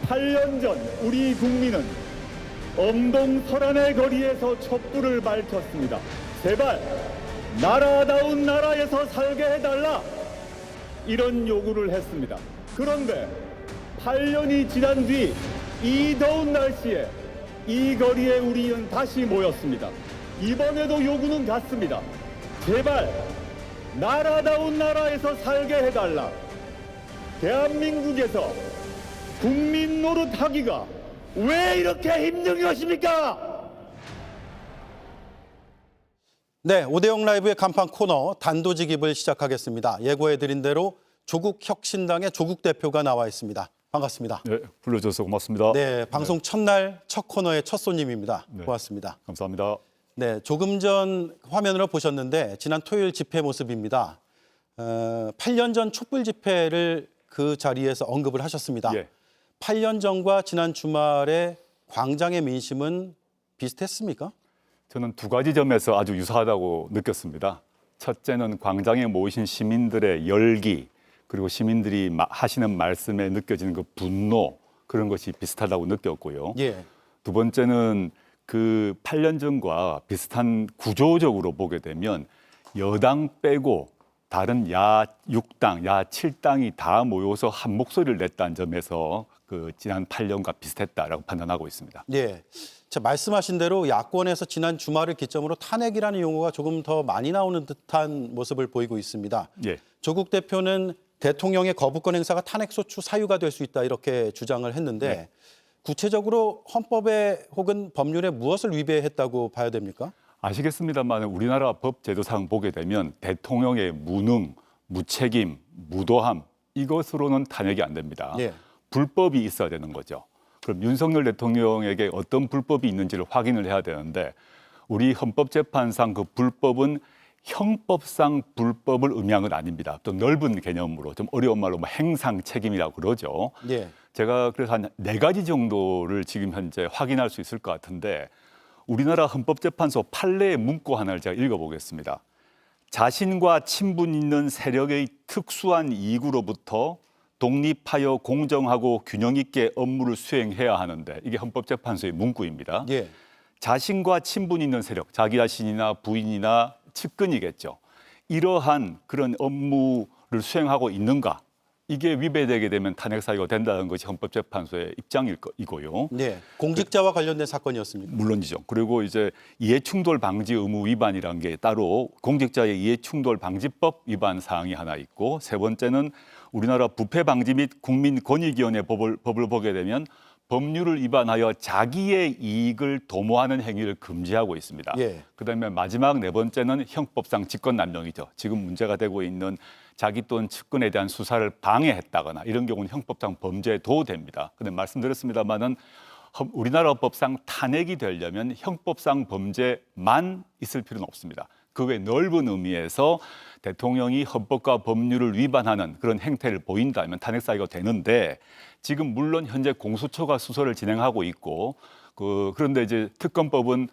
8년 전 우리 국민은 엄동 설안의 거리에서 촛불을 밝혔습니다. 제발 나라다운 나라에서 살게 해달라, 이런 요구를 했습니다. 그런데 8년이 지난 뒤 이 더운 날씨에 이 거리에 우리는 다시 모였습니다. 이번에도 요구는 같습니다. 제발 나라다운 나라에서 살게 해달라. 대한민국에서 국민 노릇하기가 왜 이렇게 힘든 것입니까? 네, 오대영 라이브의 간판 코너 단도직입을 시작하겠습니다. 예고해드린 대로 조국혁신당의 조국 대표가 나와 있습니다. 반갑습니다. 네, 불러줘서 고맙습니다. 네, 방송 첫날 첫 코너의 첫 손님입니다. 네. 고맙습니다. 감사합니다. 네, 조금 전 화면으로 보셨는데 지난 토요일 집회 모습입니다. 8년 전 촛불 집회를 그 자리에서 언급을 하셨습니다. 예. 8년 전과 지난 주말에 광장의 민심은 비슷했습니까? 저는 두 가지 점에서 아주 유사하다고 느꼈습니다. 첫째는 광장에 모이신 시민들의 열기, 그리고 시민들이 하시는 말씀에 느껴지는 그 분노, 그런 것이 비슷하다고 느꼈고요. 예. 두 번째는 그 8년 전과 비슷한 구조적으로 보게 되면 여당 빼고 다른 야 6당, 야 7당이 다 모여서 한 목소리를 냈다는 점에서 그 지난 8년과 비슷했다라고 판단하고 있습니다. 예. 자, 말씀하신 대로 야권에서 지난 주말을 기점으로 탄핵이라는 용어가 조금 더 많이 나오는 듯한 모습을 보이고 있습니다. 예. 조국 대표는 대통령의 거부권 행사가 탄핵소추 사유가 될 수 있다, 이렇게 주장을 했는데 네. 구체적으로 헌법에 혹은 법률에 무엇을 위배했다고 봐야 됩니까? 아시겠습니다만 우리나라 법 제도상 보게 되면 대통령의 무능, 무책임, 무도함, 이것으로는 탄핵이 안 됩니다. 예. 불법이 있어야 되는 거죠. 그럼 윤석열 대통령에게 어떤 불법이 있는지를 확인을 해야 되는데 우리 헌법재판상 그 불법은 형법상 불법을 의미한 건 아닙니다. 또 넓은 개념으로 좀 어려운 말로 행상 책임이라고 그러죠. 예. 제가 그래서 한 4가지 정도를 지금 현재 확인할 수 있을 것 같은데 우리나라 헌법재판소 판례의 문구 하나를 제가 읽어보겠습니다. 자신과 친분 있는 세력의 특수한 이익으로부터 독립하여 공정하고 균형 있게 업무를 수행해야 하는데, 이게 헌법재판소의 문구입니다. 예. 자신과 친분 있는 세력, 자기 자신이나 부인이나 측근이겠죠. 이러한 그런 업무를 수행하고 있는가? 이게 위배되게 되면 탄핵 사유가 된다는 것이 헌법재판소의 입장이고요. 네, 공직자와 관련된 사건이었습니다. 물론이죠. 그리고 이제 이해충돌 방지 의무 위반이라는 게 따로 공직자의 이해충돌 방지법 위반 사항이 하나 있고, 세 번째는 우리나라 부패 방지 및 국민권익위원회 법을 보게 되면 법률을 위반하여 자기의 이익을 도모하는 행위를 금지하고 있습니다. 예. 그다음에 마지막 네 번째는 형법상 직권남용이죠. 지금 문제가 되고 있는 자기 또는 측근에 대한 수사를 방해했다거나 이런 경우는 형법상 범죄도 됩니다. 근데 말씀드렸습니다마는 우리나라 법상 탄핵이 되려면 형법상 범죄만 있을 필요는 없습니다. 그 외 넓은 의미에서 대통령이 헌법과 법률을 위반하는 그런 행태를 보인다면 탄핵 사유가 되는데, 지금 물론 현재 공수처가 수사를 진행하고 있고 그런데 이제 특검법은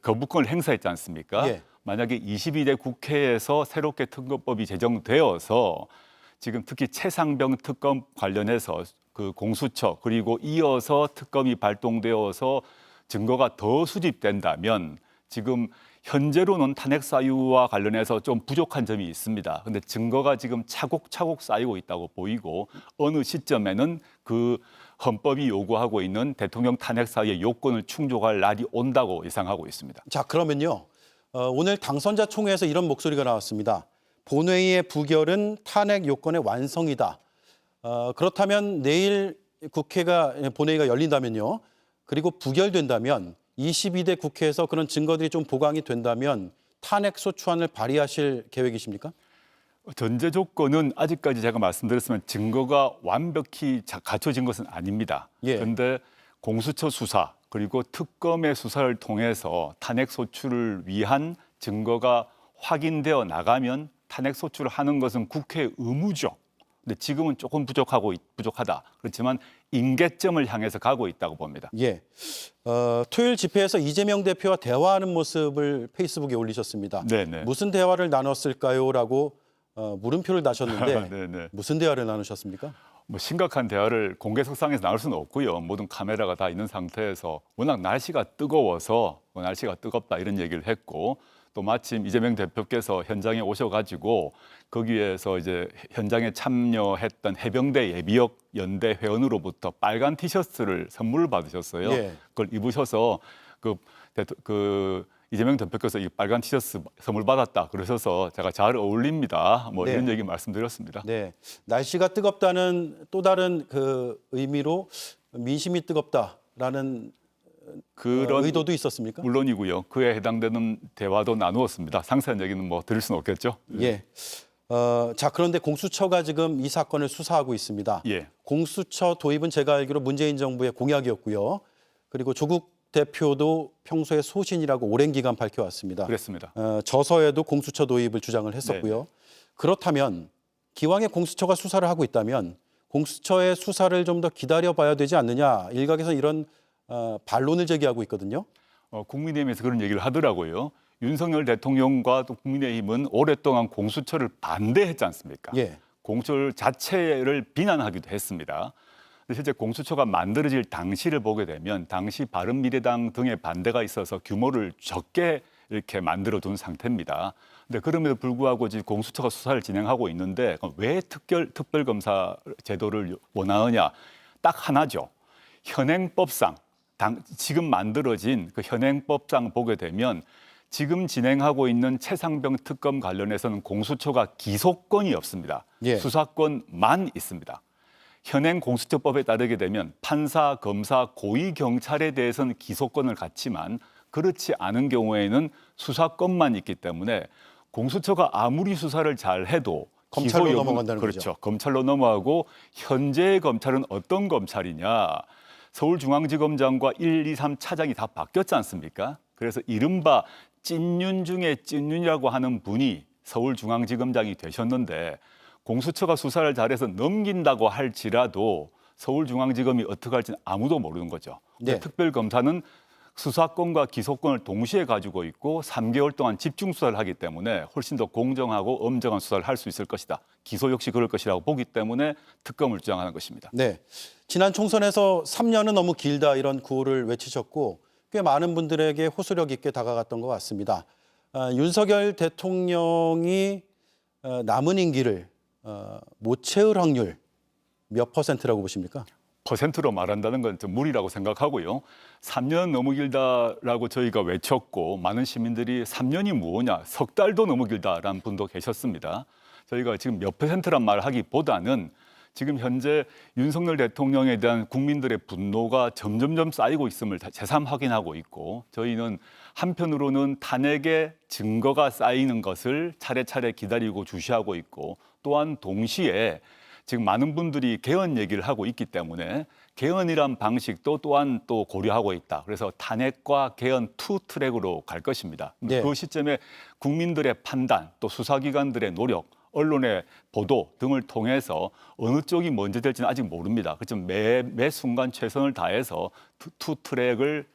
거부권을 행사했지 않습니까? 예. 만약에 22대 국회에서 새롭게 특검법이 제정되어서 지금 특히 최상병 특검 관련해서 그 공수처 그리고 이어서 특검이 발동되어서 증거가 더 수집된다면 지금 현재로는 탄핵 사유와 관련해서 좀 부족한 점이 있습니다. 그런데 증거가 지금 차곡차곡 쌓이고 있다고 보이고 어느 시점에는 그 헌법이 요구하고 있는 대통령 탄핵 사유의 요건을 충족할 날이 온다고 예상하고 있습니다. 자, 그러면요. 오늘 당선자 총회에서 이런 목소리가 나왔습니다. 본회의의 부결은 탄핵 요건의 완성이다. 그렇다면 내일 본회의가 열린다면요. 그리고 부결된다면 22대 국회에서 그런 증거들이 좀 보강이 된다면 탄핵 소추안을 발의하실 계획이십니까? 전제 조건은 아직까지 제가 말씀드렸지만 증거가 완벽히 갖춰진 것은 아닙니다. 예. 그런데 공수처 수사 그리고 특검의 수사를 통해서 탄핵 소추를 위한 증거가 확인되어 나가면 탄핵 소추를 하는 것은 국회의 의무죠. 근데 지금은 조금 부족하다. 그렇지만 임계점을 향해서 가고 있다고 봅니다. 예. 토요일 집회에서 이재명 대표와 대화하는 모습을 페이스북에 올리셨습니다. 네네. 무슨 대화를 나눴을까요? 라고 물음표를 다셨는데 네네. 무슨 대화를 나누셨습니까? 뭐 심각한 대화를 공개석상에서 나올 수는 없고요. 모든 카메라가 다 있는 상태에서 워낙 날씨가 뜨거워서 날씨가 뜨겁다 이런 얘기를 했고 또 마침 이재명 대표께서 현장에 오셔가지고 거기에서 이제 현장에 참여했던 해병대 예비역 연대 회원으로부터 빨간 티셔츠를 선물을 받으셨어요. 예. 그걸 입으셔서 그 이재명 대표께서 이 빨간 티셔츠 선물 받았다 그러셔서 제가 잘 어울립니다. 뭐 네. 이런 얘기 말씀드렸습니다. 네, 날씨가 뜨겁다는 또 다른 그 의미로 민심이 뜨겁다라는 그런 의도도 있었습니까? 물론이고요. 그에 해당되는 대화도 나누었습니다. 상세한 얘기는 뭐 드릴 수는 없겠죠. 예. 자, 그런데 공수처가 지금 이 사건을 수사하고 있습니다. 예. 공수처 도입은 제가 알기로 문재인 정부의 공약이었고요. 그리고 조국 대표도 평소에 소신이라고 오랜 기간 밝혀왔습니다. 그랬습니다. 저서에도 공수처 도입을 주장을 했었고요. 그렇다면 기왕에 공수처가 수사를 하고 있다면 공수처의 수사를 좀 더 기다려봐야 되지 않느냐. 일각에서 이런 반론을 제기하고 있거든요. 국민의힘에서 그런 얘기를 하더라고요. 윤석열 대통령과 또 국민의힘은 오랫동안 공수처를 반대했지 않습니까? 예. 공수처 자체를 비난하기도 했습니다. 근데 실제 공수처가 만들어질 당시를 보게 되면 당시 바른미래당 등의 반대가 있어서 규모를 적게 이렇게 만들어둔 상태입니다. 근데 그럼에도 불구하고 지금 공수처가 수사를 진행하고 있는데 왜 특별검사 제도를 원하느냐? 딱 하나죠. 현행법상 지금 만들어진 그 현행법상 보게 되면 지금 진행하고 있는 최상병 특검 관련해서는 공수처가 기소권이 없습니다. 예. 수사권만 있습니다. 현행 공수처법에 따르게 되면 판사, 검사, 고위경찰에 대해서는 기소권을 갖지만 그렇지 않은 경우에는 수사권만 있기 때문에 공수처가 아무리 수사를 잘 해도 검찰로 기소 여부는- 넘어간다는 그렇죠. 거죠. 검찰로 넘어가고 현재의 검찰은 어떤 검찰이냐. 서울중앙지검장과 1, 2, 3 차장이 다 바뀌었지 않습니까? 그래서 이른바 찐윤 중에 찐윤이라고 하는 분이 서울중앙지검장이 되셨는데 공수처가 수사를 잘해서 넘긴다고 할지라도 서울중앙지검이 어떻게 할지는 아무도 모르는 거죠. 네. 특별검사는 수사권과 기소권을 동시에 가지고 있고 3개월 동안 집중 수사를 하기 때문에 훨씬 더 공정하고 엄정한 수사를 할 수 있을 것이다. 기소 역시 그럴 것이라고 보기 때문에 특검을 주장하는 것입니다. 네. 지난 총선에서 3년은 너무 길다 이런 구호를 외치셨고 꽤 많은 분들에게 호소력 있게 다가갔던 것 같습니다. 윤석열 대통령이 남은 임기를 못 채울 확률 몇 %라고 보십니까? 퍼센트로 말한다는 건 좀 무리라고 생각하고요. 3년 너무 길다라고 저희가 외쳤고 많은 시민들이 3년이 뭐냐, 석 달도 너무 길다라는 분도 계셨습니다. 저희가 지금 몇 %란 말을 하기보다는 지금 현재 윤석열 대통령에 대한 국민들의 분노가 점점점 쌓이고 있음을 재삼 확인하고 있고 저희는 한편으로는 탄핵의 증거가 쌓이는 것을 차례차례 기다리고 주시하고 있고 또한 동시에 지금 많은 분들이 개헌 얘기를 하고 있기 때문에 개헌이란 방식도 또한 또 고려하고 있다. 그래서 탄핵과 개헌 투 트랙으로 갈 것입니다. 네. 그 시점에 국민들의 판단, 또 수사기관들의 노력, 언론의 보도 등을 통해서 어느 쪽이 먼저 될지는 아직 모릅니다. 그렇지만 매 순간 최선을 다해서 투 트랙을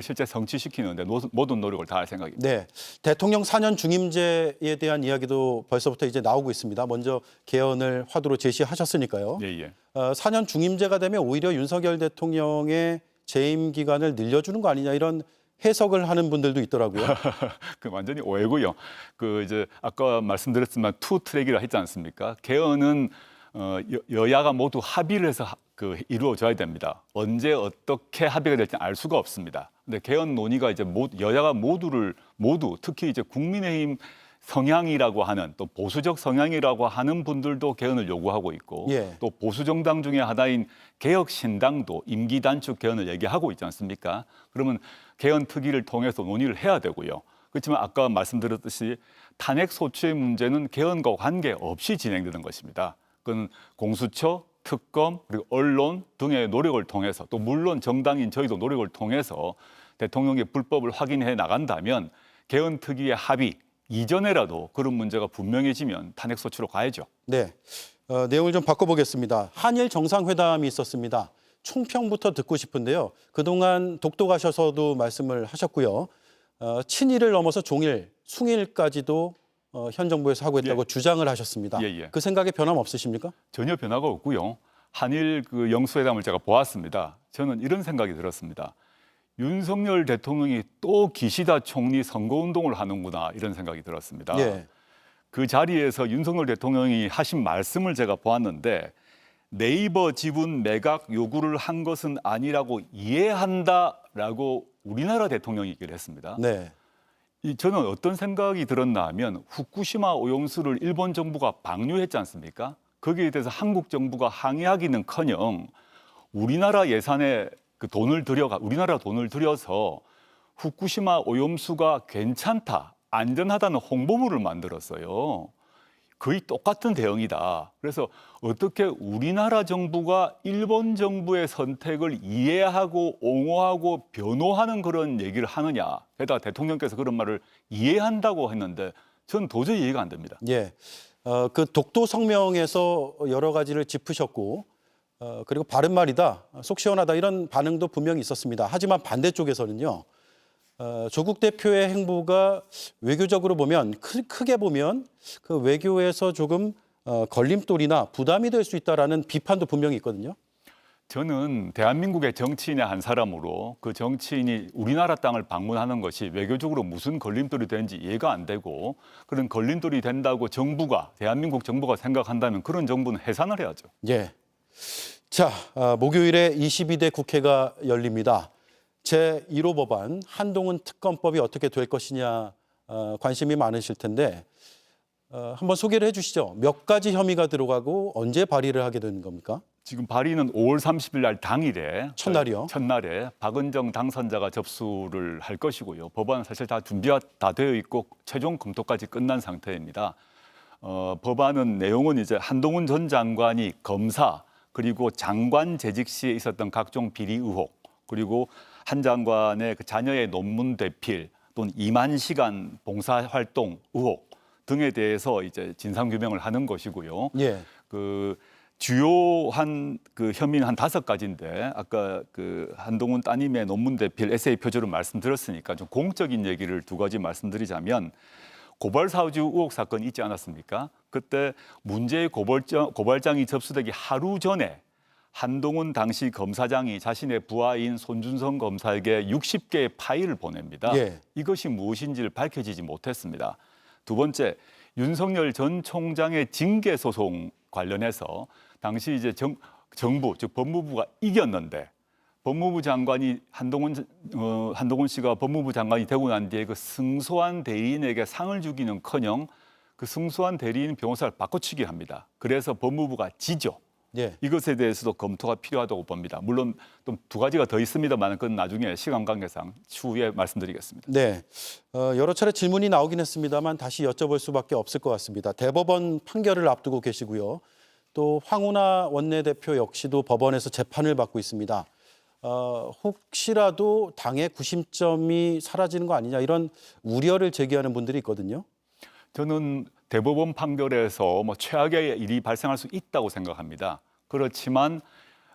실제 성취시키는데 모든 노력을 다할 생각입니다. 네, 대통령 4년 중임제에 대한 이야기도 벌써부터 이제 나오고 있습니다. 먼저 개헌을 화두로 제시하셨으니까요. 예, 예. 4년 중임제가 되면 오히려 윤석열 대통령의 재임 기간을 늘려주는 거 아니냐 이런 해석을 하는 분들도 있더라고요. 그 완전히 오해고요. 그 이제 아까 말씀드렸지만 투 트랙이라 했지 않습니까? 개헌은 여야가 모두 합의를 해서 이루어져야 됩니다. 언제 어떻게 합의가 될지는 알 수가 없습니다. 근데 개헌 논의가 이제 여야가 모두 특히 이제 국민의힘 성향이라고 하는 또 보수적 성향이라고 하는 분들도 개헌을 요구하고 있고 예. 또 보수 정당 중에 하나인 개혁신당도 임기 단축 개헌을 얘기하고 있지 않습니까? 그러면 개헌 특위를 통해서 논의를 해야 되고요. 그렇지만 아까 말씀드렸듯이 탄핵 소추의 문제는 개헌과 관계없이 진행되는 것입니다. 그건 공수처, 특검, 그리고 언론 등의 노력을 통해서 또 물론 정당인 저희도 노력을 통해서 대통령의 불법을 확인해 나간다면 개헌 특위의 합의 이전에라도 그런 문제가 분명해지면 탄핵 소추로 가야죠. 네, 내용을 좀 바꿔보겠습니다. 한일 정상회담이 있었습니다. 총평부터 듣고 싶은데요. 그동안 독도 가셔서도 말씀을 하셨고요. 친일을 넘어서 종일, 숭일까지도 현 정부에서 하고 있다고 예. 주장을 하셨습니다. 예, 예. 그 생각에 변함 없으십니까? 전혀 변화가 없고요. 한일 그 영수회담을 제가 보았습니다. 저는 이런 생각이 들었습니다. 윤석열 대통령이 또 기시다 총리 선거운동을 하는구나 이런 생각이 들었습니다. 예. 그 자리에서 윤석열 대통령이 하신 말씀을 제가 보았는데 네이버 지분 매각 요구를 한 것은 아니라고 이해한다라고 우리나라 대통령이 얘기를 했습니다. 네. 저는 어떤 생각이 들었나 하면 후쿠시마 오염수를 일본 정부가 방류했지 않습니까? 거기에 대해서 한국 정부가 항의하기는커녕 우리나라 예산에 우리나라 돈을 들여서 후쿠시마 오염수가 괜찮다, 안전하다는 홍보물을 만들었어요. 거의 똑같은 대응이다. 그래서 어떻게 우리나라 정부가 일본 정부의 선택을 이해하고 옹호하고 변호하는 그런 얘기를 하느냐. 게다가 대통령께서 그런 말을 이해한다고 했는데 전 도저히 이해가 안 됩니다. 예. 그 독도 성명에서 여러 가지를 짚으셨고 그리고 바른 말이다, 속 시원하다 이런 반응도 분명히 있었습니다. 하지만 반대쪽에서는요. 조국 대표의 행보가 외교적으로 보면 크게 보면 그 외교에서 조금 걸림돌이나 부담이 될 수 있다라는 비판도 분명히 있거든요. 저는 대한민국의 정치인의 한 사람으로 그 정치인이 우리나라 땅을 방문하는 것이 외교적으로 무슨 걸림돌이 되는지 이해가 안 되고 그런 걸림돌이 된다고 대한민국 정부가 생각한다면 그런 정부는 해산을 해야죠. 예. 자, 목요일에 22대 국회가 열립니다. 제1호 법안 한동훈 특검법이 어떻게 될 것이냐 관심이 많으실 텐데 한번 소개를 해주시죠. 몇 가지 혐의가 들어가고 언제 발의를 하게 되는 겁니까? 지금 발의는 5월 30일 날 당일에 첫날이요? 첫날에 박은정 당선자가 접수를 할 것이고요. 법안은 사실 다 준비가 다 되어 있고 최종 검토까지 끝난 상태입니다. 법안은 내용은 이제 한동훈 전 장관이 검사 그리고 장관 재직 시에 있었던 각종 비리 의혹 그리고 한 장관의 그 자녀의 논문 대필 또는 2만 시간 봉사 활동 의혹 등에 대해서 이제 진상 규명을 하는 것이고요. 예. 그 주요한 그 혐의는 한 5가지인데 아까 그 한동훈 따님의 논문 대필 에세이 표절을 말씀드렸으니까 좀 공적인 얘기를 2가지 말씀드리자면 고발 사주 의혹 사건 있지 않았습니까? 그때 문제의 고발장이 접수되기 하루 전에 한동훈 당시 검사장이 자신의 부하인 손준성 검사에게 60개의 파일을 보냅니다. 예. 이것이 무엇인지를 밝혀지지 못했습니다. 2번째, 윤석열 전 총장의 징계 소송 관련해서 당시 이제 정부 즉 법무부가 이겼는데 법무부 장관이 한동훈 씨가 법무부 장관이 되고 난 뒤에 그 승소한 대리인에게 상을 주기는커녕 그 승소한 대리인 변호사를 바꿔치기 합니다. 그래서 법무부가 지죠. 예. 이것에 대해서도 검토가 필요하다고 봅니다. 물론 또 2가지가 더 있습니다만 그건 나중에 시간 관계상 추후에 말씀드리겠습니다. 네. 여러 차례 질문이 나오긴 했습니다만 다시 여쭤볼 수밖에 없을 것 같습니다. 대법원 판결을 앞두고 계시고요. 또 황운하 원내대표 역시도 법원에서 재판을 받고 있습니다. 혹시라도 당의 구심점이 사라지는 거 아니냐 이런 우려를 제기하는 분들이 있거든요. 저는 대법원 판결에서 최악의 일이 발생할 수 있다고 생각합니다. 그렇지만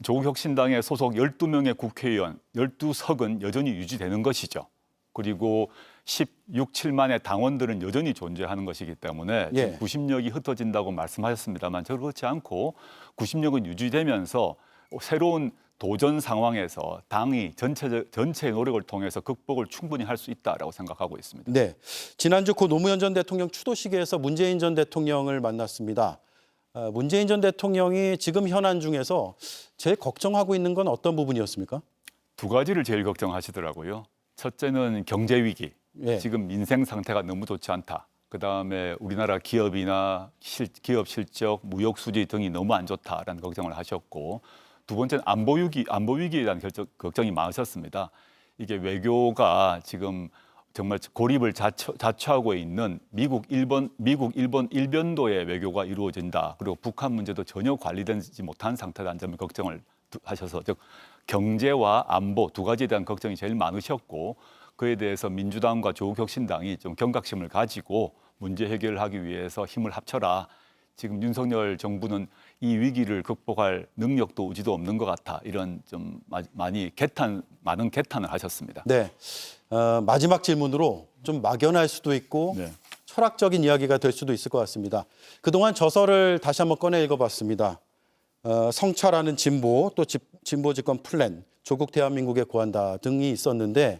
조국혁신당의 소속 12명의 국회의원 12석은 여전히 유지되는 것이죠. 그리고 16, 7만의 당원들은 여전히 존재하는 것이기 때문에 예. 구심력이 흩어진다고 말씀하셨습니다만 저는 그렇지 않고 구심력은 유지되면서 새로운 도전 상황에서 당이 전체의 노력을 통해서 극복을 충분히 할 수 있다라고 생각하고 있습니다. 네. 지난주 고 노무현 전 대통령 추도식에서 문재인 전 대통령을 만났습니다. 문재인 전 대통령이 지금 현안 중에서 제일 걱정하고 있는 건 어떤 부분이었습니까? 2가지를 제일 걱정하시더라고요. 첫째는 경제 위기. 예. 지금 민생 상태가 너무 좋지 않다. 그다음에 우리나라 기업이나 기업 실적, 무역 수지 등이 너무 안 좋다라는 걱정을 하셨고 2번째는 안보 위기에 대한 걱정이 많으셨습니다. 이게 외교가 지금 정말 고립을 자초하고 있는 미국, 일본 일변도의 외교가 이루어진다. 그리고 북한 문제도 전혀 관리되지 못한 상태라는 점을 걱정을 하셔서 즉 경제와 안보 2가지에 대한 걱정이 제일 많으셨고 그에 대해서 민주당과 조국혁신당이 좀 경각심을 가지고 문제 해결을 하기 위해서 힘을 합쳐라. 지금 윤석열 정부는 이 위기를 극복할 능력도 의지도 없는 것 같아. 이런 좀 많은 개탄을 하셨습니다. 네. 마지막 질문으로 좀 막연할 수도 있고 네. 철학적인 이야기가 될 수도 있을 것 같습니다. 그동안 저서를 다시 한번 꺼내 읽어봤습니다. 성찰하는 진보, 또 진보 집권 플랜, 조국 대한민국의 고한다 등이 있었는데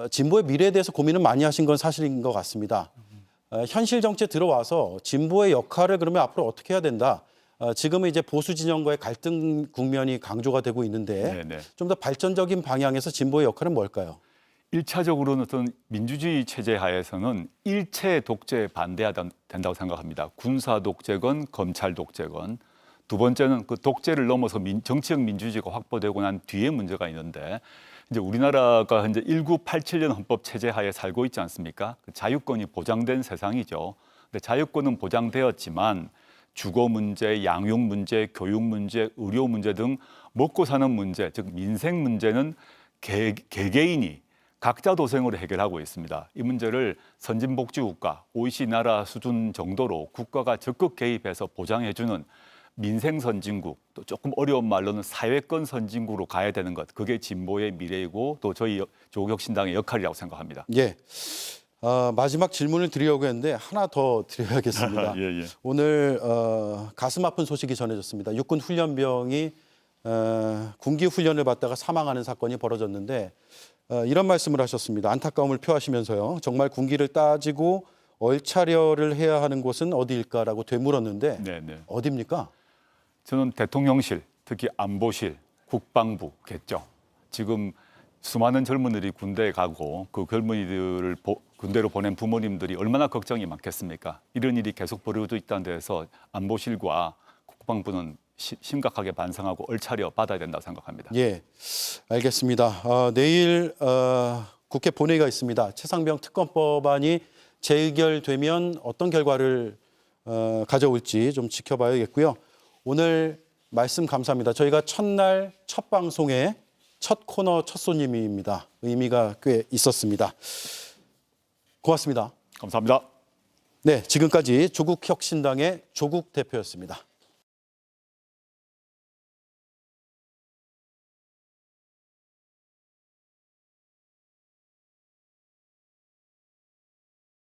진보의 미래에 대해서 고민을 많이 하신 건 사실인 것 같습니다. 현실 정치에 들어와서 진보의 역할을 그러면 앞으로 어떻게 해야 된다. 지금은 이제 보수 진영과의 갈등 국면이 강조가 되고 있는데 좀 더 발전적인 방향에서 진보의 역할은 뭘까요? 1차적으로는 어떤 민주주의 체제 하에서는 일체 독재에 반대해야 된다고 생각합니다. 군사 독재건 검찰 독재건. 두 번째는 그 독재를 넘어서 정치적 민주주의가 확보되고 난 뒤에 문제가 있는데 이제 우리나라가 현재 1987년 헌법 체제 하에 살고 있지 않습니까? 그 자유권이 보장된 세상이죠. 근데 자유권은 보장되었지만 주거 문제, 양육 문제, 교육 문제, 의료 문제 등 먹고 사는 문제, 즉 민생 문제는 개개인이 각자 도생으로 해결하고 있습니다. 이 문제를 선진복지국가, OECD 나라 수준 정도로 국가가 적극 개입해서 보장해주는 민생 선진국, 또 조금 어려운 말로는 사회권 선진국으로 가야 되는 것, 그게 진보의 미래이고 또 저희 조국혁신당의 역할이라고 생각합니다. 예. 마지막 질문을 드리려고 했는데 하나 더 드려야겠습니다. 예. 오늘 가슴 아픈 소식이 전해졌습니다. 육군 훈련병이 군기 훈련을 받다가 사망하는 사건이 벌어졌는데 이런 말씀을 하셨습니다. 안타까움을 표하시면서요. 정말 군기를 따지고 얼차려를 해야 하는 곳은 어디일까라고 되물었는데 어디입니까? 저는 대통령실, 특히 안보실, 국방부겠죠. 지금 수많은 젊은이들이 군대에 가고 그 젊은이들을 군대로 보낸 부모님들이 얼마나 걱정이 많겠습니까? 이런 일이 계속 벌어지고 있다는 데서 안보실과 국방부는 심각하게 반성하고 얼차려 받아야 된다고 생각합니다. 예, 알겠습니다. 내일 국회 본회의가 있습니다. 최상병 특검법안이 재의결되면 어떤 결과를 가져올지 좀 지켜봐야겠고요. 오늘 말씀 감사합니다. 저희가 첫날 첫 방송에 첫 코너 첫 손님입니다. 의미가 꽤 있었습니다. 고맙습니다. 감사합니다. 네, 지금까지 조국혁신당의 조국 대표였습니다.